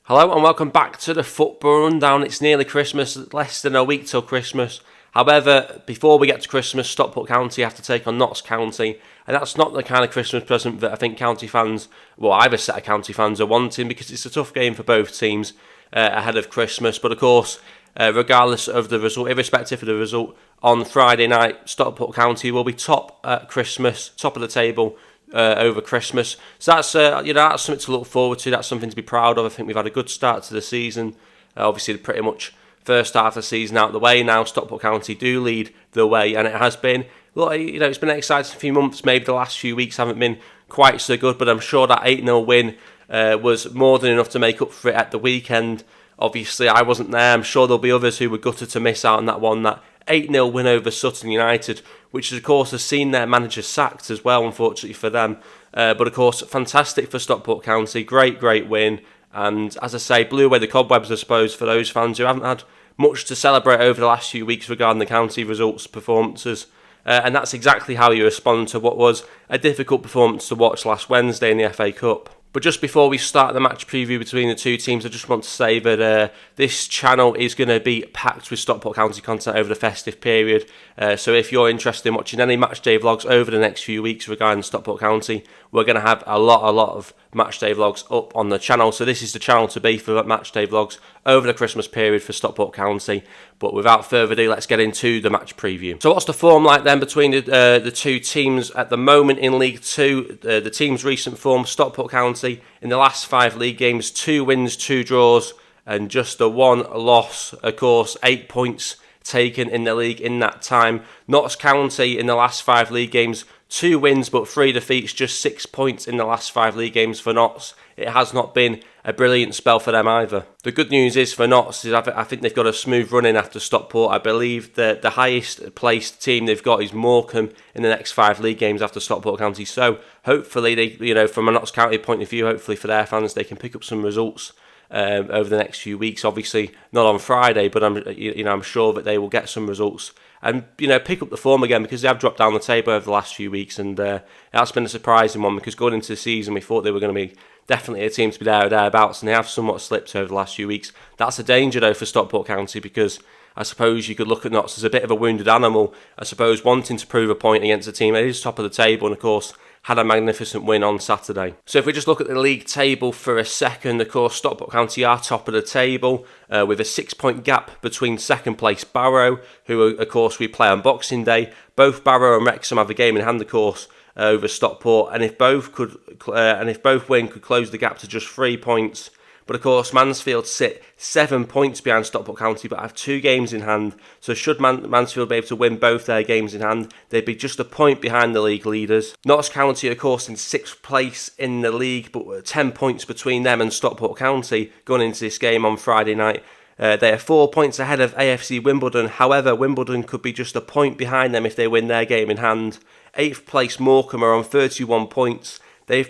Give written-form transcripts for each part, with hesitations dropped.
Hello and welcome back to the Football Rundown. It's nearly Christmas, less than a week till Christmas. However, before we get to Christmas, Stockport County have to take on Notts County, and that's not the kind of Christmas present that I think county fans, well, either set of county fans are wanting, because it's a tough game for both teams ahead of Christmas. But of course, regardless of the result, irrespective of the result, on Friday night, Stockport County will be top at Christmas, top of the table over Christmas. So that's that's something to look forward to. That's something to be proud of. I think we've had a good start to the season. Obviously, pretty much first half of the season out of the way now. Stockport County do lead the way, and it has been. Look, it's been an exciting few months. Maybe the last few weeks haven't been quite so good, but I'm sure that 8-0 win was more than enough to make up for it at the weekend. Obviously, I wasn't there. I'm sure there'll be others who were gutted to miss out on that one. That 8-0 win over Sutton United, which of course has seen their manager sacked as well, unfortunately for them. But of course, fantastic for Stockport County. Great win. And as I say, blew away the cobwebs, I suppose, for those fans who haven't had much to celebrate over the last few weeks regarding the county results, performances. And that's exactly how you respond to what was a difficult performance to watch last Wednesday in the FA Cup. But just before we start the match preview between the two teams, I just want to say that this channel is going to be packed with Stockport County content over the festive period. So if you're interested in watching any matchday vlogs over the next few weeks regarding Stockport County, we're going to have a lot of matchday vlogs up on the channel. So this is the channel to be for matchday vlogs over the Christmas period for Stockport County. But without further ado, let's get into the match preview. So what's the form like then between the two teams at the moment in League 2? The team's recent form, Stockport County, in the last 5 league games, 2 wins, 2 draws, and just the 1 loss. Of course, 8 points taken in the league in that time. Notts County in the last 5 league games, 2 wins but 3 defeats, just 6 points in the last 5 league games for Notts. It has not been a brilliant spell for them either. The good news is for Notts is I think they've got a smooth run in after Stockport. I believe that the highest placed team they've got is Morecambe in the next 5 league games after Stockport County. So hopefully they, from a Notts County point of view, hopefully for their fans, they can pick up some results over the next few weeks. Obviously not on Friday, but I'm sure that they will get some results and pick up the form again, because they have dropped down the table over the last few weeks, and that's been a surprising one, because going into the season we thought they were going to be definitely a team to be there or thereabouts, and they have somewhat slipped over the last few weeks. That's a danger though for Stockport County, because I suppose you could look at Notts as a bit of a wounded animal, I suppose, wanting to prove a point against a team that is top of the table, and of course had a magnificent win on Saturday. So if we just look at the league table for a second, of course Stockport County are top of the table with a 6-point gap between second place Barrow, who of course we play on Boxing Day. Both Barrow and Wrexham have a game in hand, of course, over Stockport, and if both win, could close the gap to just 3 points. But of course, Mansfield sit 7 points behind Stockport County, but have 2 games in hand. So should Mansfield be able to win both their games in hand, they'd be just a point behind the league leaders. Notts County, of course, in 6th place in the league, but 10 points between them and Stockport County going into this game on Friday night. They are 4 points ahead of AFC Wimbledon. However, Wimbledon could be just a point behind them if they win their game in hand. 8th place Morecambe are on 31 points. They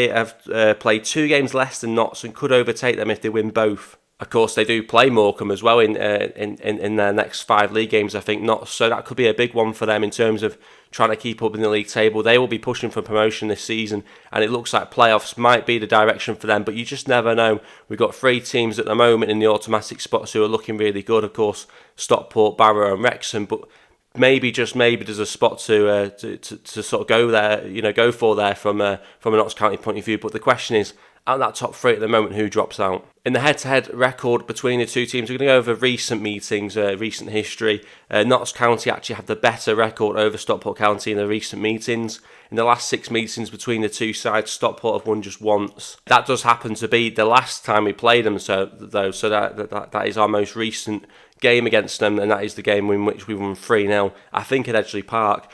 have played 2 games less than Notts and could overtake them if they win both. Of course, they do play Morecambe as well in their next 5 league games, I think, Notts. So that could be a big one for them in terms of trying to keep up in the league table. They will be pushing for promotion this season, and it looks like playoffs might be the direction for them, but you just never know. We've got 3 teams at the moment in the automatic spots who are looking really good. Of course, Stockport, Barrow and Wrexham, but maybe there's a spot to sort of go there, go for there from a Notts County point of view. But the question is, out of that top 3 at the moment, who drops out? In the head-to-head record between the two teams, we're going to go over recent meetings, recent history. Notts County actually have the better record over Stockport County in the recent meetings. In the last 6 meetings between the two sides, Stockport have won just once. That does happen to be the last time we played them, so that is our most recent game against them, and that is the game in which we won 3-0, I think, at Edgeley Park.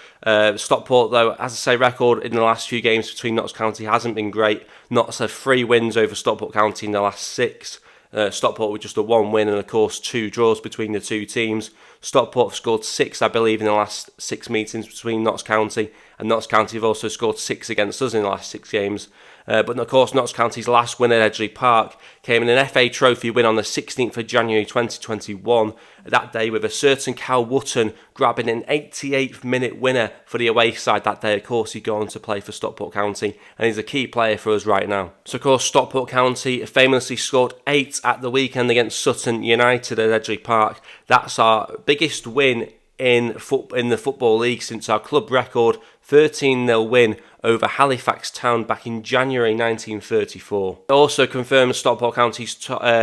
Stockport, though, as I say, record in the last few games between Notts County hasn't been great. Notts have 3 wins over Stockport County in the last 6. Stockport with just a 1 win and, of course, 2 draws between the two teams. Stockport have scored 6, I believe, in the last 6 meetings between Notts County, and Notts County have also scored 6 against us in the last 6 games. But of course, Notts County's last win at Edgeley Park came in an FA Trophy win on the 16th of January 2021. That day, with a certain Cal Wotton grabbing an 88th minute winner for the away side that day. Of course, he'd go on to play for Stockport County, and he's a key player for us right now. So, of course, Stockport County famously scored 8 at the weekend against Sutton United at Edgeley Park. That's our biggest win in the Football League since our club record 13-0 win over Halifax Town back in January 1934. It also confirmed Stockport County's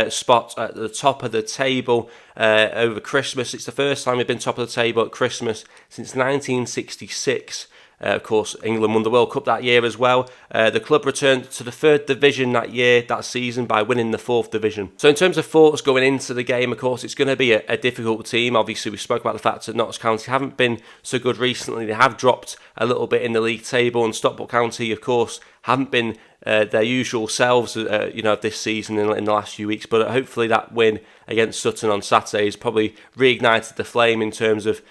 spot at the top of the table over Christmas. It's the first time we've been top of the table at Christmas since 1966. Of course, England won the World Cup that year as well. The club returned to the 3rd division that season by winning the 4th division. So in terms of thoughts going into the game, of course, it's going to be a difficult team. Obviously, we spoke about the fact that Notts County haven't been so good recently. They have dropped a little bit in the league table, and Stockport County, of course, haven't been their usual selves, this season in the last few weeks. But hopefully that win against Sutton on Saturday has probably reignited the flame in terms of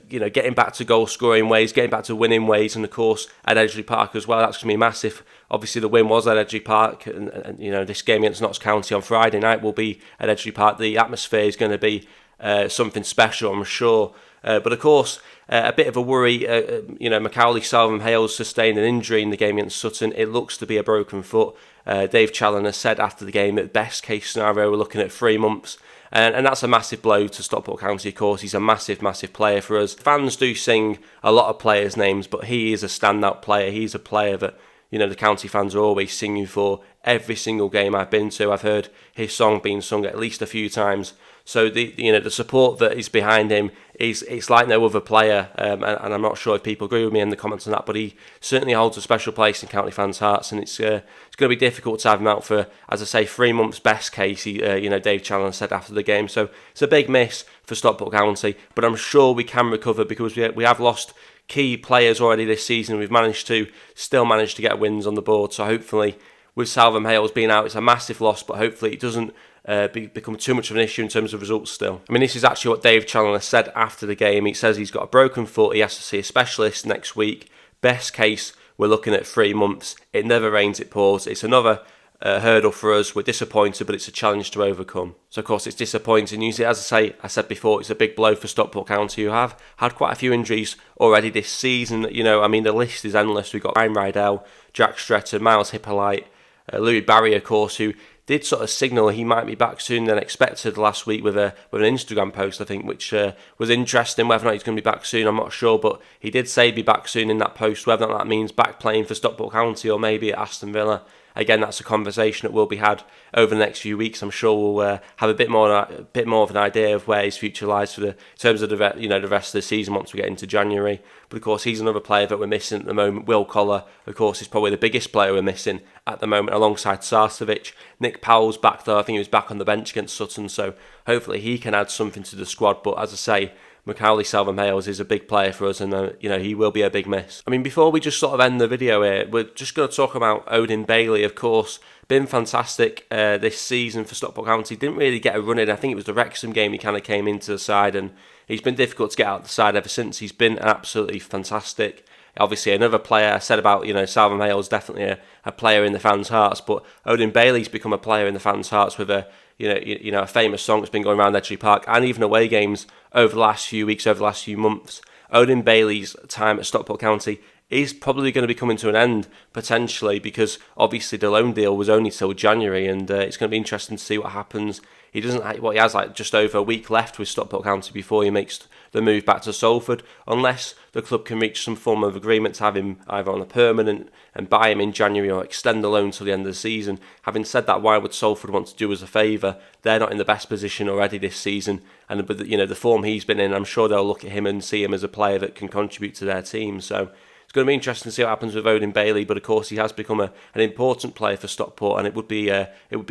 getting back to goal scoring ways, getting back to winning ways, and of course at Edgeley Park as well. That's going to be massive. Obviously the win was at Edgeley Park, and this game against Notts County on Friday night will be at Edgeley Park. The atmosphere is going to be something special, I'm sure. But of course, a bit of a worry. Macaulay Salvam-Hales sustained an injury in the game against Sutton. It looks to be a broken foot. Dave Challoner said after the game that best case scenario we're looking at 3 months. And that's a massive blow to Stockport County, of course. He's a massive, massive player for us. Fans do sing a lot of players' names, but he is a standout player. He's a player that, the county fans are always singing for. Every single game I've been to, I've heard his song being sung at least a few times. So the support that is behind him it's like no other player, and I'm not sure if people agree with me in the comments on that, but he certainly holds a special place in county fans' hearts, and it's going to be difficult to have him out for, as I say, 3 months best case. Dave Challoner said after the game, so it's a big miss for Stockport County, but I'm sure we can recover because we have lost key players already this season. We've managed to get wins on the board, so hopefully with Salvam-Hales being out, it's a massive loss, but hopefully it doesn't become too much of an issue in terms of results still. I mean, this is actually what Dave Challoner said after the game. He says he's got a broken foot, he has to see a specialist next week. Best case, we're looking at 3 months. It never rains, it pours. It's another hurdle for us. We're disappointed, but it's a challenge to overcome. So, of course, it's disappointing. Usually, as I said before, it's a big blow for Stockport County, who have had quite a few injuries already this season. The list is endless. We've got Ryan Rydell, Jack Stretton, Miles Hippolyte, Louis Barry, of course, who did sort of signal he might be back sooner than expected last week with an Instagram post, I think, which was interesting. Whether or not he's going to be back soon, I'm not sure, but he did say he'd be back soon in that post. Whether or not that means back playing for Stockport County or maybe at Aston Villa, again, that's a conversation that will be had over the next few weeks. I'm sure we'll have a bit more of an idea of where his future lies in terms of the rest of the season once we get into January. But of course, he's another player that we're missing at the moment. Will Collar, of course, is probably the biggest player we're missing at the moment, alongside Sarcevic. Nick Powell's back though. I think he was back on the bench against Sutton, so hopefully he can add something to the squad. But as I say, Macaulay Salvam-Hales is a big player for us, and he will be a big miss. I mean, before we just sort of end the video here, we're just going to talk about Odin Bailey, of course. Been fantastic this season for Stockport County. Didn't really get a run in. I think it was the Wrexham game he kind of came into the side, and he's been difficult to get out of the side ever since. He's been absolutely fantastic. Obviously, another player I said about, Salvam-Hales, definitely a player in the fans' hearts, but Odin Bailey's become a player in the fans' hearts with a famous song that's been going around Edgeley Park and even away games over the last few weeks, over the last few months. Odin Bailey's time at Stockport County is probably going to be coming to an end, potentially, because obviously the loan deal was only till January, and it's going to be interesting to see what happens. He has just over a week left with Stockport County before he makes the move back to Salford, unless the club can reach some form of agreement to have him either on a permanent and buy him in January or extend the loan till the end of the season. Having said that, why would Salford want to do us a favour? They're not in the best position already this season, and with the form he's been in, I'm sure they'll look at him and see him as a player that can contribute to their team. So it's going to be interesting to see what happens with Odin Bailey, but of course he has become an important player for Stockport, and it would be a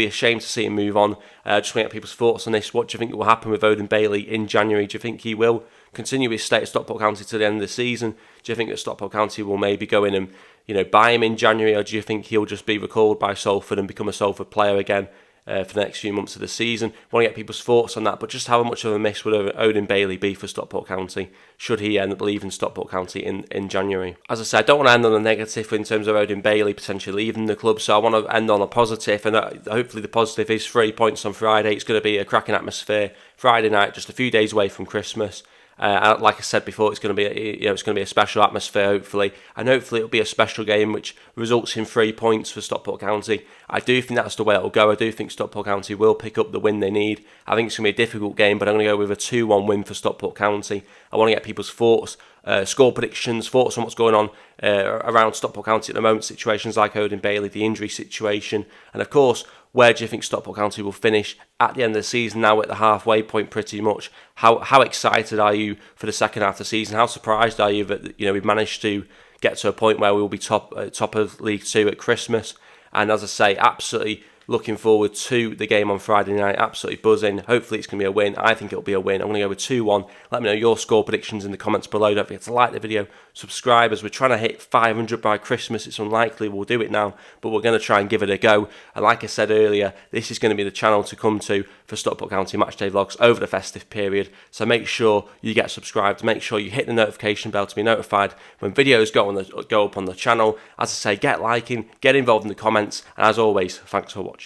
shame to see him move on. Just want to get people's thoughts on this. What do you think will happen with Odin Bailey in January? Do you think he will continue his stay at Stockport County to the end of the season? Do you think that Stockport County will maybe go in and buy him in January, or do you think he'll just be recalled by Salford and become a Salford player again for the next few months of the season. Want to get people's thoughts on that, but just how much of a miss would Odin Bailey be for Stockport County should he end up leaving Stockport County in January? As I said, I don't want to end on a negative in terms of Odin Bailey potentially leaving the club, so I want to end on a positive, and hopefully the positive is 3 points on Friday. It's going to be a cracking atmosphere. Friday night, just a few days away from Christmas. Like I said before, it's going to be it's going to be a special atmosphere, hopefully, and hopefully it'll be a special game which results in 3 points for Stockport County. I do think that's the way it'll go. I do think Stockport County will pick up the win they need. I think it's going to be a difficult game, but I'm going to go with a 2-1 win for Stockport County. I want to get people's thoughts, score predictions, thoughts on what's going on around Stockport County at the moment, situations like Odin Bailey, the injury situation, and of course, where do you think Stockport County will finish at the end of the season, now at the halfway point pretty much? How excited are you for the second half of the season? How surprised are you that we've managed to get to a point where we will be top of League 2 at Christmas? And as I say, absolutely looking forward to the game on Friday night, absolutely buzzing. Hopefully it's going to be a win. I think it'll be a win. I'm going to go with 2-1. Let me know your score predictions in the comments below. Don't forget to like the video, subscribe, as we're trying to hit 500 by Christmas. It's unlikely we'll do it now, but we're going to try and give it a go. And like I said earlier, this is going to be the channel to come to for Stockport County Matchday vlogs over the festive period. So make sure you get subscribed. Make sure you hit the notification bell to be notified when videos go up on the channel. As I say, get liking, get involved in the comments, and as always, thanks for watching.